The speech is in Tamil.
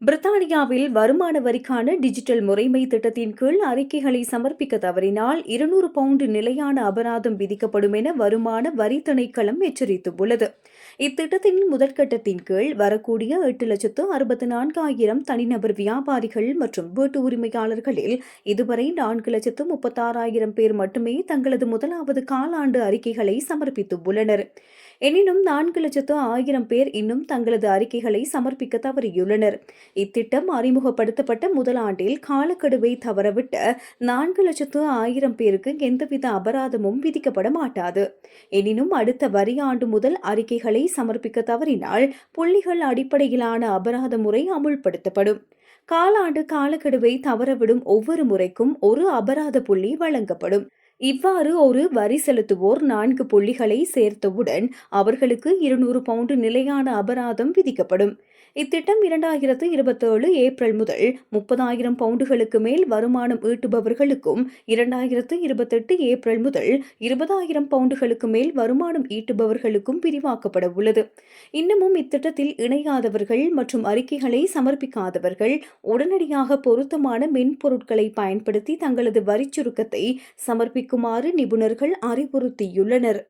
பிரித்தானியாவில் வருமான வரிக்கான டிஜிட்டல் முறைமை திட்டத்தின் கீழ் அறிக்கைகளை சமர்ப்பிக்க தவறினால் 200 பவுண்டு நிலையான அபராதம் விதிக்கப்படும் என வருமான வரி திணைக்களம் எச்சரித்துள்ளது. இத்திட்டத்தின் முதற்கட்டத்தின் கீழ் வரக்கூடிய 8,64,000 தனிநபர் வியாபாரிகள் மற்றும் வீட்டு உரிமையாளர்களில் இதுவரை 4,36,000 பேர் மட்டுமே தங்களது முதலாவது காலாண்டு அறிக்கைகளை சமர்ப்பித்துள்ளனர். எனினும் 4,00,000 பேர் இன்னும் தங்களது அறிக்கைகளை சமர்ப்பிக்க தவறியுள்ளனர். இத்திட்டம் அறிமுகப்படுத்தப்பட்ட முதல் ஆண்டில் காலக்கெடுவை தவறவிட்ட 4,00,000 பேருக்கு எந்தவித அபராதமும் விதிக்கப்பட மாட்டாது. எனினும் அடுத்த வரியாண்டு முதல் அறிக்கைகளை சமர்ப்பிக்க தவறினால் புள்ளிகள் அடிப்படையிலான அபராத முறை அமுல்படுத்தப்படும். காலாண்டு காலக்கெடுவை தவறவிடும் ஒவ்வொரு முறைக்கும் ஒரு அபராத புள்ளி வழங்கப்படும். இவ்வாறு ஒரு வரி செலுத்துவோர் 4 புள்ளிகளை சேர்த்தவுடன் அவர்களுக்கு 200 பவுண்டு நிலையான அபராதம் விதிக்கப்படும். இத்திட்டம் 2027 ஏப்ரல் முதல் 30,000 பவுண்டுகளுக்கு மேல் வருமானம் ஈட்டுபவர்களுக்கும் 2028 ஏப்ரல் முதல் 20,000 பவுண்டுகளுக்கு மேல் வருமானம் ஈட்டுபவர்களுக்கும் விரிவாக்கப்பட உள்ளது. இன்னமும் இத்திட்டத்தில் இணையாதவர்கள் மற்றும் அறிக்கைகளை சமர்ப்பிக்காதவர்கள் உடனடியாக பொருத்தமான மென்பொருட்களை பயன்படுத்தி தங்களது வரிச் சுருக்கத்தை சமர்ப்பிக்குமாறு நிபுணர்கள் அறிவுறுத்தியுள்ளனர்.